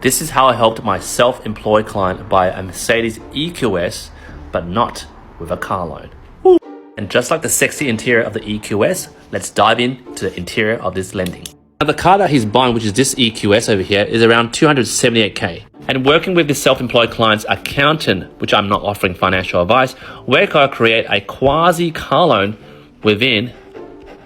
This is how I helped my self-employed client buy a Mercedes EQS, but not with a car loan. Woo. And just like the sexy interior of the EQS, let's dive into the interior of this lending. Now the car that he's buying, which is this EQS over here, is around 278k. And working with this self-employed client's accountant, which I'm not offering financial advice, we're going to create a quasi car loan within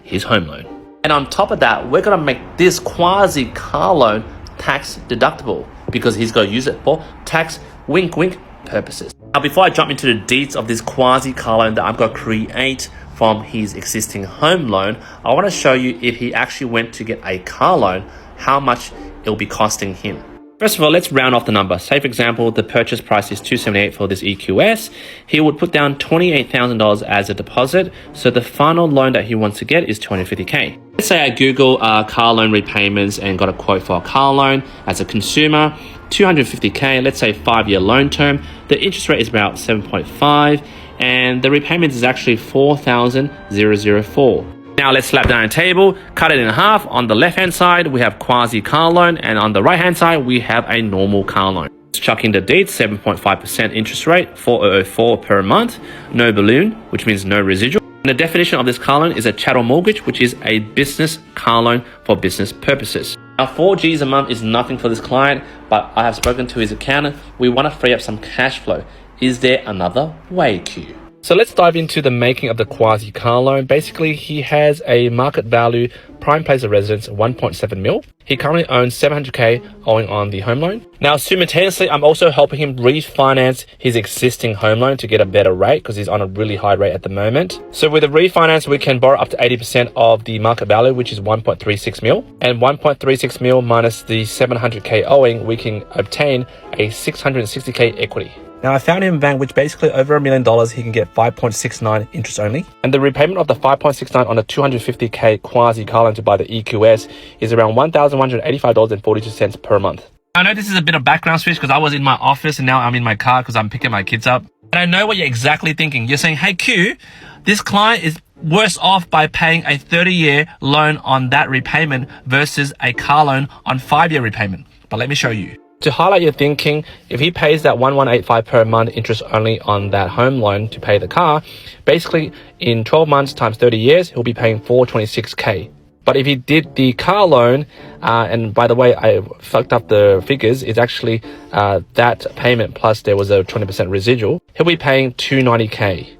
his home loan. And on top of that, we're going to make this quasi car loan tax deductible because he's going to use it for tax wink wink purposes. Now, before I jump into the deets of this quasi car loan that I'm going to create from his existing home loan, I want to show you if he actually went to get a car loan, how much it'll be costing him. First of all, let's round off the number. Say, for example, the purchase price is $278 for this EQS. He would put down $28,000 as a deposit. So the final loan that he wants to get is $250K. Let's say I Google car loan repayments and got a quote for a car loan as a consumer, $250K, let's say 5-year loan term. The interest rate is about 7.5 and the repayment is actually $4,004. Now let's slap down a table, cut it in half. On the left hand side, we have quasi car loan, and on the right hand side, we have a normal car loan. Let's chuck in the dates, 7.5% interest rate, $4,004 per month, no balloon, which means no residual. And the definition of this car loan is a chattel mortgage, which is a business car loan for business purposes. Now 4 Gs a month is nothing for this client, but I have spoken to his accountant. We want to free up some cash flow. Is there another way, Q? So let's dive into the making of the quasi car loan. Basically, he has a market value prime place of residence 1.7 mil. He currently owns 700k owing on the home loan. Now, simultaneously, I'm also helping him refinance his existing home loan to get a better rate because he's on a really high rate at the moment. So with a refinance, we can borrow up to 80% of the market value, which is 1.36 mil. And 1.36 mil minus the 700k owing, we can obtain a 660k equity. Now, I found him a bank which basically over $1 million, he can get 5.69 interest only. And the repayment of the 5.69 on a 250k quasi car loan to buy the EQS is around $1,185.42 per month. I know this is a bit of background switch because I was in my office and now I'm in my car because I'm picking my kids up. And I know what you're exactly thinking. You're saying, hey Q, this client is worse off by paying a 30-year loan on that repayment versus a car loan on 5-year repayment. But let me show you. To highlight your thinking, if he pays that $1,185 per month interest only on that home loan to pay the car, basically in 12 months times 30 years, he'll be paying $426K. But if he did the car loan, and by the way, I fucked up the figures, it's actually that payment plus there was a 20% residual, he'll be paying $290K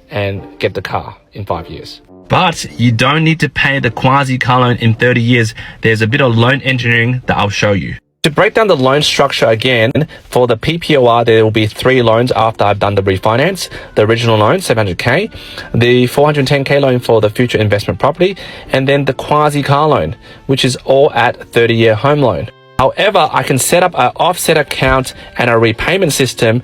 and get the car in 5 years. But you don't need to pay the quasi car loan in 30 years. There's a bit of loan engineering that I'll show you. To break down the loan structure again, for the PPOR, there will be 3 loans after I've done the refinance. The original loan, 700K, the 410K loan for the future investment property, and then the quasi car loan, which is all at 30-year home loan. However, I can set up an offset account and a repayment system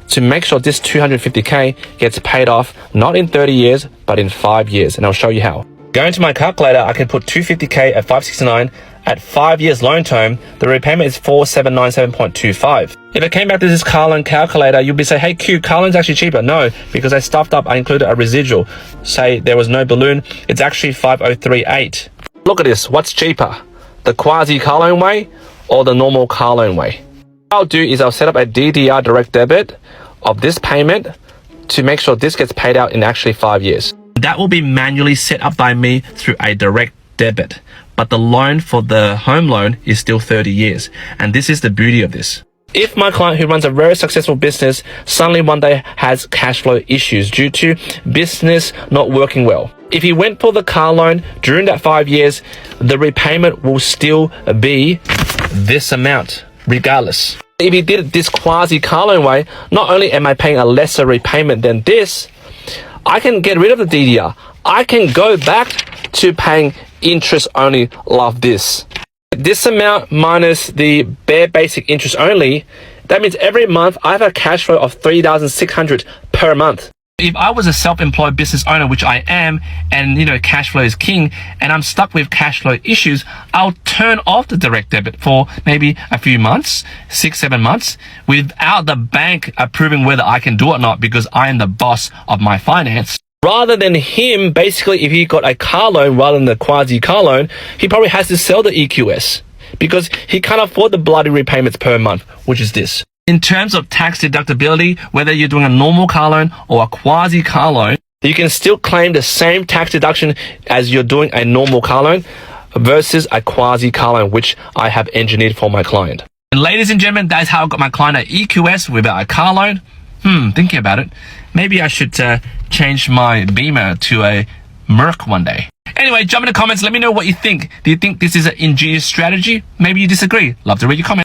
to make sure this 250K gets paid off, not in 30 years, but in 5 years, and I'll show you how. Going to my calculator, I can put 250K at 569 at 5 years loan term. The repayment is 4797.25. If I came back to this car loan calculator, you'll be saying, hey Q, car loan's actually cheaper. No, because I stuffed up, I included a residual. Say there was no balloon, it's actually 5038. Look at this, what's cheaper? The quasi car loan way or the normal car loan way? What I'll do is I'll set up a DDR direct debit of this payment to make sure this gets paid out in actually 5 years. That will be manually set up by me through a direct debit. But the loan for the home loan is still 30 years. And this is the beauty of this. If my client who runs a very successful business suddenly one day has cash flow issues due to business not working well, if he went for the car loan during that 5 years, the repayment will still be this amount regardless. If he did it this quasi car loan way, not only am I paying a lesser repayment than this, I can get rid of the DDR. I can go back to paying interest only like this. This amount minus the bare basic interest only, that means every month I have a cash flow of $3,600 per month. If I was a self-employed business owner, which I am, and cash flow is king, and I'm stuck with cash flow issues, I'll turn off the direct debit for maybe a few months, 6-7 months, without the bank approving whether I can do it or not, because I am the boss of my finance. Rather than him, basically, if he got a car loan rather than the quasi car loan, he probably has to sell the EQS because he can't afford the bloody repayments per month, which is this. In terms of tax deductibility, whether you're doing a normal car loan or a quasi car loan, you can still claim the same tax deduction as you're doing a normal car loan versus a quasi car loan, which I have engineered for my client. And ladies and gentlemen, that's how I got my client an EQS without a car loan. Thinking about it, maybe I should change my Beamer to a Merc one day. Anyway, jump in the comments, let me know what you think. Do you think this is an ingenious strategy? Maybe you disagree. Love to read your comments.